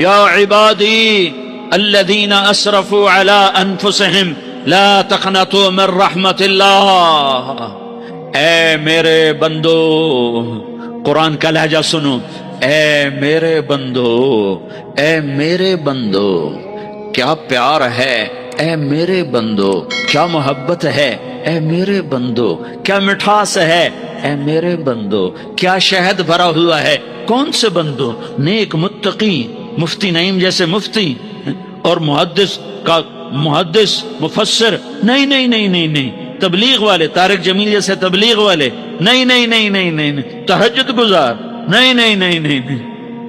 یا عبادی الذین اسرفوا علی انفسہم لا تقنطوا من رحمت اللہ. اے میرے بندو، قرآن کا لہجہ سنو، اے میرے بندو، اے میرے بندو، کیا پیار ہے، اے میرے بندو کیا محبت ہے، اے میرے بندو کیا مٹھاس ہے، اے میرے بندو کیا شہد بھرا ہوا ہے. کون سے بندو؟ نیک متقی، مفتی نعیم جیسے مفتی اور محدث کا محدث مفسر، نہیں نہیں نہیں نہیں نہیں. تبلیغ والے، طارق جمیل جیسے تبلیغ والے، نہیں نہیں نہیں نہیں نہیں. تہجد گزار، نہیں نہیں نہیں نہیں نہیں.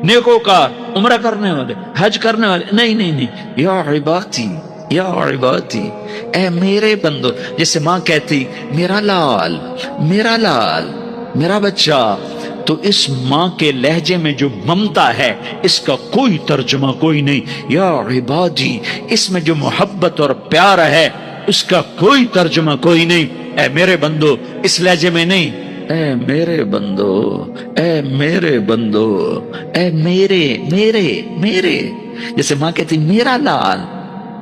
نیکوکار، عمرہ کرنے والے، حج کرنے والے، نہیں نہیں نہیں. یا عبادی، یا عبادی، اے میرے بندو. جیسے ماں کہتی میرا لال، میرا لال، میرا بچہ، تو اس ماں کے لہجے میں جو ممتا ہے اس کا کوئی ترجمہ کوئی نہیں. یا عبادی، اس میں جو محبت اور پیار ہے اس کا کوئی ترجمہ کوئی نہیں. اے میرے بندو اس لہجے میں نہیں، اے میرے بندو، اے میرے بندو، اے میرے میرے میرے. جیسے ماں کہتی میرا لال،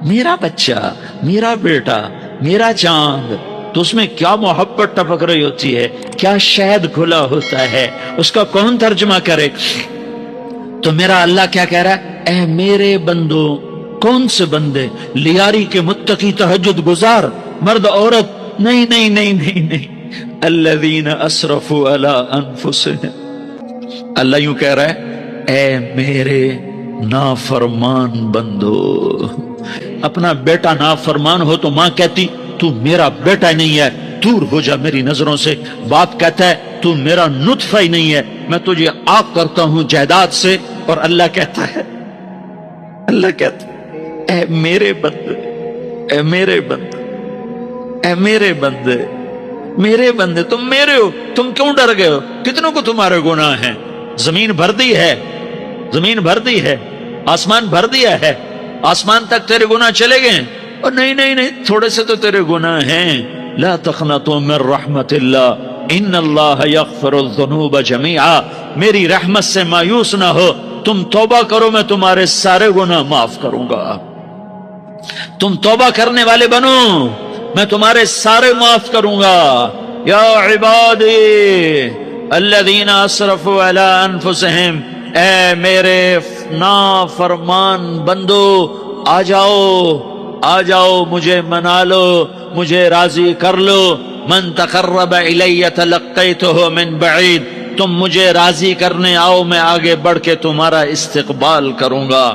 میرا بچہ، میرا بیٹا، میرا چاند، تو اس میں کیا محبت ٹپک رہی ہوتی ہے، کیا شہد کھلا ہوتا ہے، اس کا کون ترجمہ کرے. تو میرا اللہ کیا کہہ رہا ہے؟ اے میرے بندو. کون سے بندے؟ لیاری کے متقی، تہجد گزار، مرد عورت، نہیں نہیں نہیں نہیں نہیں. الذین اسرفوا علی انفسہم. اللہ یوں کہہ رہا ہے اے میرے نافرمان بندو. اپنا بیٹا نافرمان ہو تو ماں کہتی تو میرا بیٹا نہیں ہے، دور ہو جا میری نظروں سے. باپ کہتا ہے تو میرا نطفہ ہی نہیں ہے، میں تجھے آگ کرتا ہوں جائیداد سے. اور اللہ کہتا ہے، اللہ کہتا ہے اے میرے بندے، اے میرے بندے، اے میرے بندے، میرے بندے، تم میرے ہو، تم کیوں ڈر گئے ہو؟ کتنوں کو تمہارے گناہ ہیں؟ زمین بھر دی ہے، زمین بھر دی ہے، آسمان بھر دیا ہے، آسمان تک تیرے گناہ چلے گئے ہیں. اور نہیں نہیں نہیں، تھوڑے سے تو تیرے گناہ ہیں. لا تقنطوا من رحمت اللہ ان اللہ یغفر الذنوب جميعا. میری رحمت سے مایوس نہ ہو، تم توبہ کرو، میں تمہارے سارے گناہ معاف کروں گا. تم توبہ کرنے والے بنو، میں تمہارے سارے معاف کروں گا. یا عبادی الذین اسرفوا علی انفسہم، اے میرے نافرمان بندو، آ جاؤ، آ جاؤ، مجھے منا لو، مجھے راضی کر لو. من تقرب الی تلقیتہ من بعید. تم مجھے راضی کرنے آؤ، میں آگے بڑھ کے تمہارا استقبال کروں گا.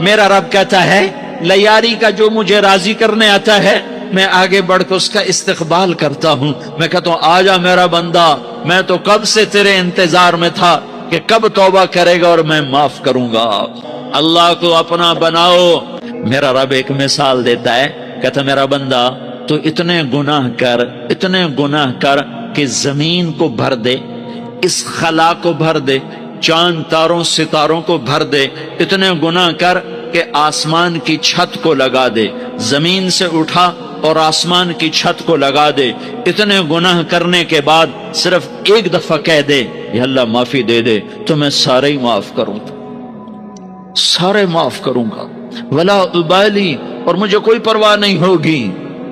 میرا رب کہتا ہے لیاری کا جو مجھے راضی کرنے آتا ہے میں آگے بڑھ کے اس کا استقبال کرتا ہوں. میں کہتا ہوں آ جا میرا بندہ، میں تو کب سے تیرے انتظار میں تھا کہ کب توبہ کرے گا اور میں معاف کروں گا. اللہ کو اپنا بناؤ. میرا رب ایک مثال دیتا ہے، کہتا میرا بندہ تو اتنے گناہ کر، اتنے گناہ کر کہ زمین کو بھر دے، اس خلا کو بھر دے، چاند تاروں ستاروں کو بھر دے. اتنے گناہ کر کہ آسمان کی چھت کو لگا دے، زمین سے اٹھا اور آسمان کی چھت کو لگا دے. اتنے گناہ کرنے کے بعد صرف ایک دفعہ کہہ دے یا اللہ معافی دے دے، تو میں سارے ہی معاف کروں گا، سارے معاف کروں گا. ولا ابالی، اور مجھے کوئی پرواہ نہیں ہوگی.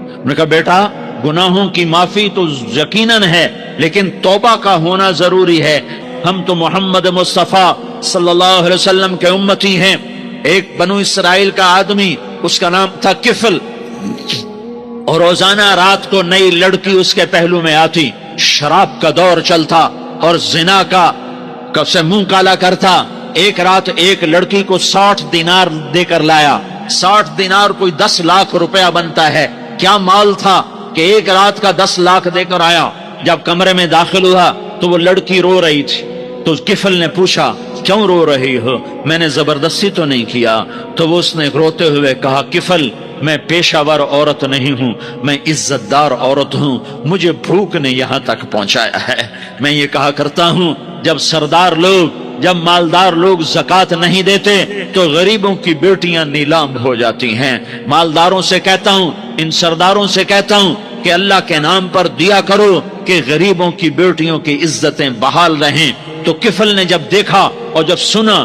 میں نے کہا بیٹا گناہوں کی معافی تو یقیناً ہے لیکن توبہ کا ہونا ضروری ہے. ہم تو محمد مصطفیٰ صلی اللہ علیہ وسلم کے امتی ہیں. ایک بنو اسرائیل کا آدمی، اس کا نام تھا کفل، اور روزانہ رات کو نئی لڑکی اس کے پہلو میں آتی. شراب کا دور چلتا اور زنا کا سے منہ کالا کرتا. ایک رات ایک لڑکی کو 60 دینار دے کر لایا. 60 دینار کوئی 10 لاکھ روپیہ بنتا ہے. کیا مال تھا کہ ایک رات کا 10 لاکھ دے کر آیا. جب کمرے میں داخل ہوا تو وہ لڑکی رو رہی تھی. تو کفل نے پوچھا کیوں رو رہی ہو؟ میں نے زبردستی تو نہیں کیا. تو وہ اس نے روتے ہوئے کہا کفل میں پیشہ ور عورت نہیں ہوں، میں عزت دار عورت ہوں، مجھے بھوک نے یہاں تک پہنچایا ہے. میں یہ کہا کرتا ہوں جب سردار لوگ، جب مالدار لوگ زکوٰۃ نہیں دیتے تو غریبوں کی بیٹیاں نیلام ہو جاتی ہیں. مالداروں سے کہتا ہوں، ان سرداروں سے کہتا ہوں کہ اللہ کے نام پر دیا کرو کہ غریبوں کی بیٹیوں کی عزتیں بحال رہیں. تو کفل نے جب دیکھا اور جب سنا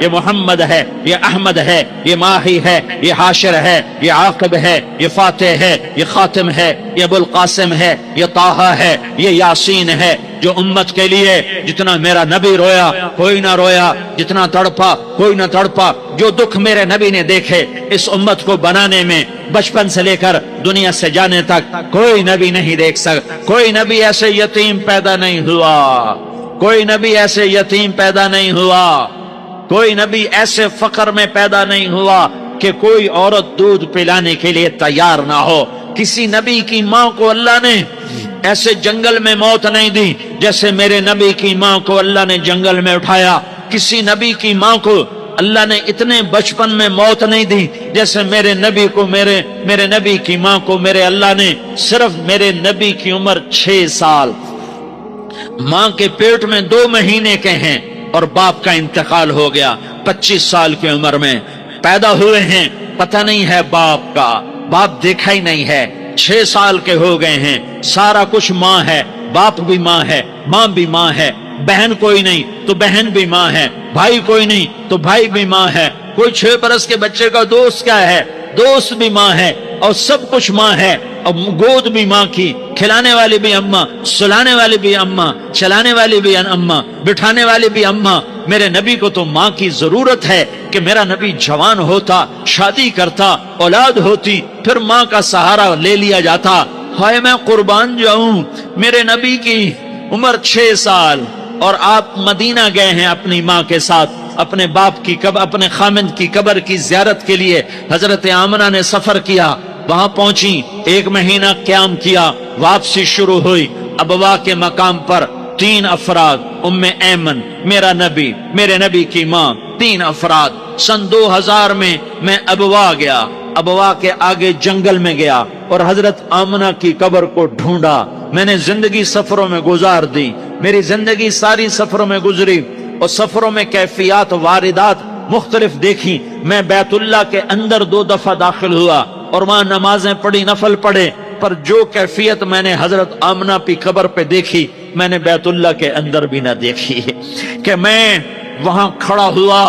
یہ محمد ہے، یہ احمد ہے، یہ ماہی ہے، یہ حاشر ہے، یہ عاقب ہے، یہ فاتح ہے، یہ خاتم ہے، یہ ابو القاسم ہے، یہ طٰہٰ ہے، یہ یاسین ہے۔ جو امت کے لیے جتنا میرا نبی رویا کوئی نہ رویا، جتنا تڑپا کوئی نہ تڑپا، جو دکھ میرے نبی نے دیکھے اس امت کو بنانے میں، بچپن سے لے کر دنیا سے جانے تک کوئی نبی نہیں دیکھ سکتا۔ کوئی نبی ایسے یتیم پیدا نہیں ہوا، کوئی نبی ایسے یتیم پیدا نہیں ہوا، کوئی نبی ایسے فقر میں پیدا نہیں ہوا کہ کوئی عورت دودھ پلانے کے لیے تیار نہ ہو۔ کسی نبی کی ماں کو اللہ نے ایسے جنگل میں موت نہیں دی جیسے میرے نبی کی ماں کو اللہ نے جنگل میں اٹھایا۔ کسی نبی کی ماں کو اللہ نے اتنے بچپن میں موت نہیں دی جیسے میرے نبی کو، میرے نبی کی ماں کو میرے اللہ نے صرف میرے نبی کی عمر 6 سال، ماں کے پیٹ میں 2 مہینے کے ہیں اور باپ کا انتقال ہو گیا 25 سال کی عمر میں پیدا ہوئے ہیں، پتہ نہیں ہے باپ کا، باپ دیکھا ہی نہیں ہے، 6 سال کے ہو گئے ہیں، سارا کچھ ماں ہے، باپ بھی ماں ہے، ماں بھی ماں ہے، بہن کوئی نہیں تو بہن بھی ماں ہے، بھائی کوئی نہیں تو بھائی بھی ماں ہے، کوئی 6 برس کے بچے کا دوست کیا ہے، دوست بھی ماں ہے، اور سب کچھ ماں ہے، اور گود بھی ماں کی، کھلانے والی بھی اماں، سلانے والی بھی اماں، چلانے والی بھی اماں، بٹھانے والی بھی اماں۔ میرے نبی کو تو ماں کی ضرورت ہے کہ میرا نبی جوان ہوتا، شادی کرتا، اولاد ہوتی، پھر ماں کا سہارا لے لیا جاتا۔ ہائے میں قربان جاؤں، میرے نبی کی عمر 6 سال اور آپ مدینہ گئے ہیں اپنی ماں کے ساتھ، اپنے باپ کی اپنے خامند کی قبر کی زیارت کے لیے حضرت آمنہ نے سفر کیا، وہاں پہنچی، 1 مہینہ قیام کیا، واپسی شروع ہوئی۔ ابوا کے مقام پر 3 افراد، ام ایمن، میرا نبی، میرے نبی کی ماں، 3 افراد۔ سن 2000 میں میں ابوا گیا، ابوا کے آگے جنگل میں گیا اور حضرت آمنہ کی قبر کو ڈھونڈا۔ میں نے زندگی سفروں میں گزار دی، میری زندگی ساری سفروں میں گزری، اور سفروں میں کیفیات واردات مختلف دیکھی۔ میں بیت اللہ کے اندر 2 دفعہ داخل ہوا اور وہاں نمازیں پڑھی، نفل پڑھے، پر جو کیفیت میں نے حضرت آمنہ کی قبر پہ دیکھی میں نے بیت اللہ کے اندر بھی نہ دیکھی، کہ میں وہاں کھڑا ہوا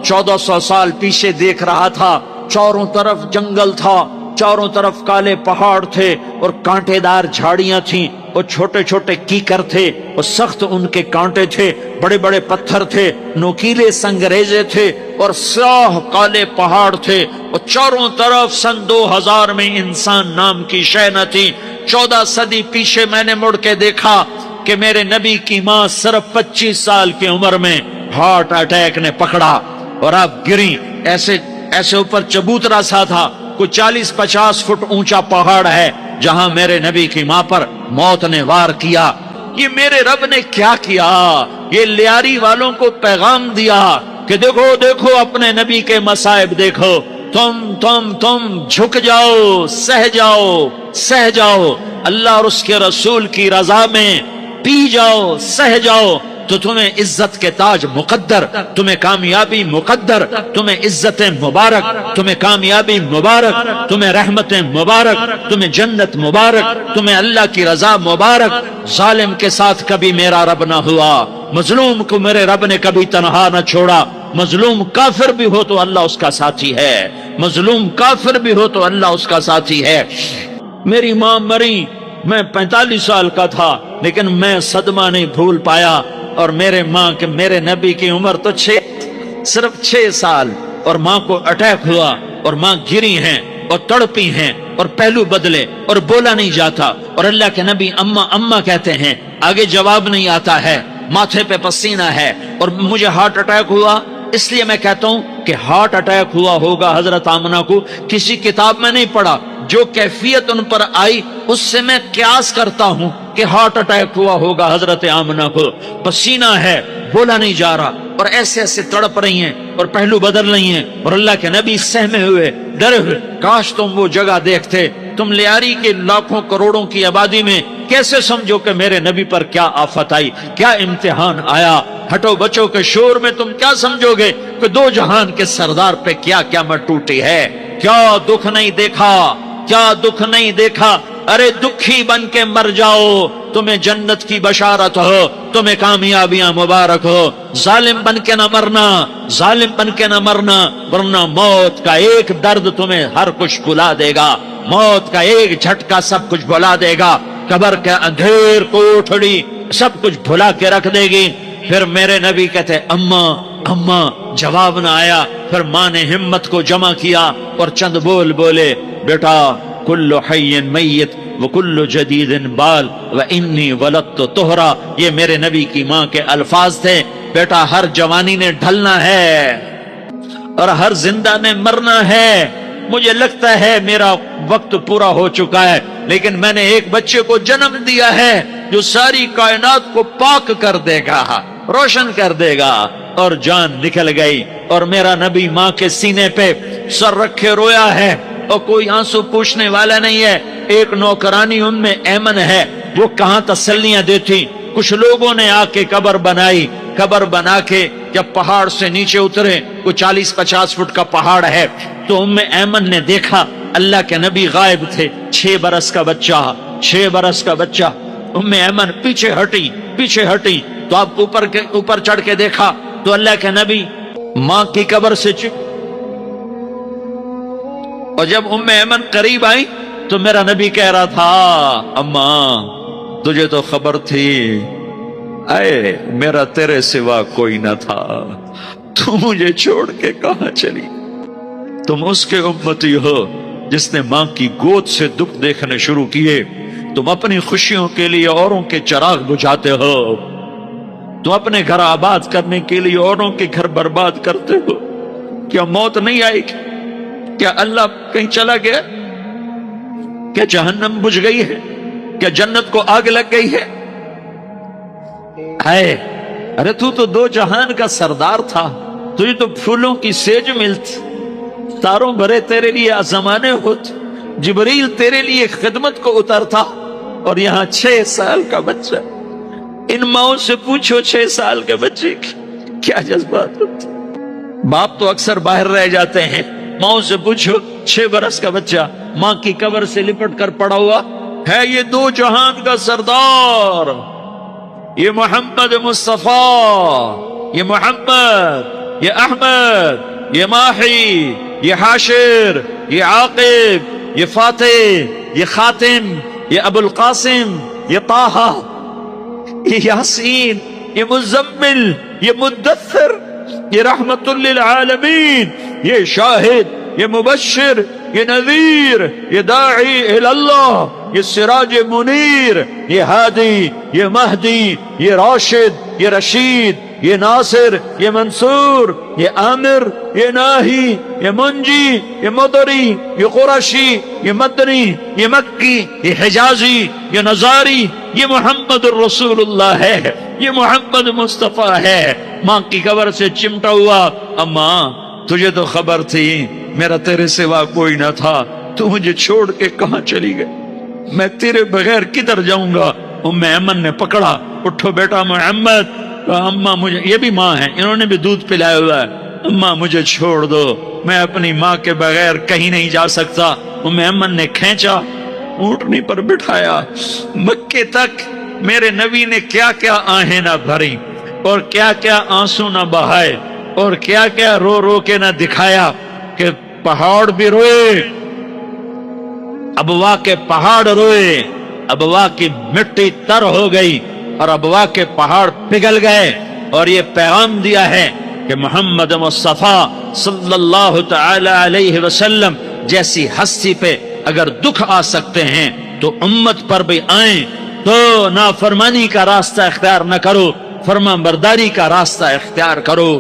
1400 سال پیچھے دیکھ رہا تھا، چاروں طرف جنگل تھا، چاروں طرف کالے پہاڑ تھے اور کانٹے دار جھاڑیاں تھیں اور چھوٹے چھوٹے کیکر تھے اور سخت ان کے کانٹے تھے، بڑے بڑے پتھر تھے، نوکیلے سنگریزے تھے اور سیاہ کالے پہاڑ تھے، اور چاروں طرف سن 2000 میں انسان نام کی شے نہ تھی۔ 14 صدی پیچھے میں نے مڑ کے دیکھا کہ میرے نبی کی ماں صرف 25 سال کی عمر میں ہارٹ اٹیک نے پکڑا اور آپ گری، ایسے اوپر چبوترا سا تھا، کوئی 40-50 فٹ اونچا پہاڑ ہے جہاں میرے نبی کی ماں پر موت نے وار کیا۔ یہ میرے رب نے کیا کیا؟ یہ لیاری والوں کو پیغام دیا کہ دیکھو دیکھو اپنے نبی کے مصائب دیکھو، تم جھک جاؤ، سہ جاؤ اللہ اور اس کے رسول کی رضا میں، پی جاؤ، سہ جاؤ، تو تمہیں عزت کے تاج مقدر، تمہیں کامیابی مقدر، تمہیں عزت مبارک، تمہیں کامیابی مبارک، تمہیں رحمت مبارک، تمہیں جنت مبارک، تمہیں اللہ کی رضا مبارک۔ ظالم کے ساتھ کبھی میرا رب نہ ہوا، مظلوم کو میرے رب نے کبھی تنہا نہ چھوڑا۔ مظلوم کافر بھی ہو تو اللہ اس کا ساتھی ہے، مظلوم کافر بھی ہو تو اللہ اس کا ساتھی ہے۔ میری ماں مری، میں 45 سال کا تھا، لیکن میں صدمہ نہیں بھول پایا، اور میرے نبی کی عمر تو صرف 6 سال، اور ماں کو اٹیک ہوا اور ماں گری ہیں اور تڑپی ہیں اور پہلو بدلے اور بولا نہیں جاتا، اور اللہ کے نبی اماں اماں کہتے ہیں، آگے جواب نہیں آتا ہے، ماتھے پہ پسینہ ہے، اور مجھے ہارٹ اٹیک ہوا۔ اس لیے میں کہتا ہوں کہ ہارٹ اٹیک ہوا ہوگا حضرت آمنہ کو، کسی کتاب میں نہیں پڑھا، جو کیفیت ان پر آئی اس سے میں قیاس کرتا ہوں کہ ہارٹ اٹیک ہوا ہوگا حضرت آمنہ کو۔ پسینہ ہے، بولا نہیں جا رہا، اور ایسے ایسے تڑپ رہی ہیں اور پہلو بدل رہی ہیں، اور اللہ کے نبی سہمے ہوئے، ڈرے ہوئے۔ کاش تم وہ جگہ دیکھتے، تم لیاری کے لاکھوں کروڑوں کی آبادی میں کیسے سمجھو کہ میرے نبی پر کیا آفت آئی، کیا امتحان آیا۔ ہٹو بچوں کے شور میں تم کیا سمجھو گے کہ 2 جہان کے سردار پہ کیا قیامت ٹوٹی ہے۔ کیا دکھ نہیں دیکھا، کیا دکھ نہیں دیکھا۔ ارے دکھی بن کے مر جاؤ، تمہیں جنت کی بشارت ہو، تمہیں کامیابیاں مبارک ہو۔ ظالم بن کے نہ مرنا، ظالم بن کے نہ مرنا، ورنہ موت کا ایک درد تمہیں ہر کچھ بھلا دے گا، موت کا ایک جھٹکا سب کچھ بھلا دے گا، قبر کے اندھیر کوٹھڑی سب کچھ بھلا کے رکھ دے گی۔ پھر میرے نبی کہتے اماں اماں، جواب نہ آیا۔ پھر ماں نے ہمت کو جمع کیا اور چند بول بولے، بیٹا کل حی میت وکل جدید بال وانی ولدت طہرا، یہ میرے نبی کی ماں کے الفاظ تھے۔ بیٹا ہر جوانی نے ڈھلنا ہے اور ہر زندہ نے مرنا ہے۔ مجھے لگتا ہے میرا وقت پورا ہو چکا ہے، لیکن میں نے ایک بچے کو جنم دیا ہے جو ساری کائنات کو پاک کر دے گا، روشن کر دے گا۔ اور جان نکل گئی، اور میرا نبی ماں کے سینے پہ سر رکھے رویا ہے، اور کوئی آنسو پوچھنے والا نہیں ہے۔ ایک نوکرانی ام ایمن ہے، وہ کہاں تسلیاں دیتی۔ کچھ لوگوں نے آ کے قبر بنائی، قبر بنا کے جب پہاڑ سے نیچے اترے، کوئی 40-50 فٹ کا پہاڑ ہے، تو ام ایمن نے دیکھا اللہ کے نبی غائب تھے، 6 برس کا بچہ، 6 برس کا بچہ۔ ام ایمن پیچھے ہٹی تو اب اوپر چڑھ کے دیکھا تو اللہ کے نبی ماں کی قبر سے اور جب ام ایمن قریب آئی تو میرا نبی کہہ رہا تھا اماں تجھے تو خبر تھی، اے میرا تیرے سوا کوئی نہ تھا، تو مجھے چھوڑ کے کہاں چلی؟ تم اس کے امتی ہو جس نے ماں کی گود سے دکھ دیکھنے شروع کیے۔ تم اپنی خوشیوں کے لیے اوروں کے چراغ بجھاتے ہو، تم اپنے گھر آباد کرنے کے لیے اوروں کے گھر برباد کرتے ہو۔ کیا موت نہیں آئے گی؟ کیا اللہ کہیں چلا گیا؟ کیا جہنم بجھ گئی ہے؟ کیا جنت کو آگ لگ گئی ہے؟ ارے تو 2 جہان کا سردار تھا، تجھے تو پھولوں کی سیج ملتی، تاروں بھرے تیرے لیے زمانے ہوتے، جبریل تیرے لیے خدمت کو اترتا، اور یہاں 6 سال کا بچہ۔ ان ماؤں سے پوچھو 6 سال کے بچے کی کیا جذبات ہوتے۔ باپ تو اکثر باہر رہ جاتے ہیں، ماؤں سے پوچھو 6 برس کا بچہ ماں کی قبر سے لپٹ کر پڑا ہوا ہے۔ یہ 2 جہان کا سردار، یہ محمد مصطفیٰ، یہ محمد، یہ احمد، یہ ماہی، یہ حاشر، یہ عاقب، یہ فاتح، یہ خاتم، یہ ابو القاسم، یہ طٰہٰ، یہ یاسین، یہ مزمل، یہ مدثر، یہ رحمت للعالمین، یہ شاہد، یہ مبشر، یہ نذیر، یہ داعی اللہ، یہ سراج منیر، یہ ہادی، یہ مہدی، یہ راشد، یہ رشید، یہ ناصر، یہ منصور، یہ عامر، یہ ناہی، یہ منجی، یہ مدری، یہ قرشی، یہ مدنی، یہ مکی، یہ حجازی، یہ نظاری، یہ محمد الرسول اللہ ہے، یہ محمد مصطفیٰ ہے۔ ماں کی قبر سے چمٹا ہوا، اماں تجھے تو خبر تھی میرا تیرے سوا کوئی نہ تھا، تو مجھے چھوڑ کے کہاں چلی گئی؟ میں تیرے بغیر کدھر جاؤں گا؟ ام ایمن نے پکڑا، اٹھو بیٹا محمد۔ اماں مجھے، یہ بھی ماں ہے، انہوں نے بھی دودھ پلایا ہوا ہے، اماں مجھے چھوڑ دو، میں اپنی ماں کے بغیر کہیں نہیں جا سکتا۔ ام ایمن نے کھینچا، اونٹنی پر بٹھایا، مکے تک میرے نبی نے کیا کیا آہیں نہ بھری، اور کیا کیا آنسو نہ بہائے، اور کیا کیا رو رو کے نہ دکھایا کہ پہاڑ بھی روئے، ابوا کے پہاڑ روئے، ابوا کی مٹی تر ہو گئی اور ابوا کے پہاڑ پگھل گئے، اور یہ پیغام دیا ہے کہ محمد مصطفیٰ صلی اللہ تعالی علیہ وسلم جیسی ہستی پہ اگر دکھ آ سکتے ہیں تو امت پر بھی آئیں، تو نافرمانی کا راستہ اختیار نہ کرو، فرما برداری کا راستہ اختیار کرو۔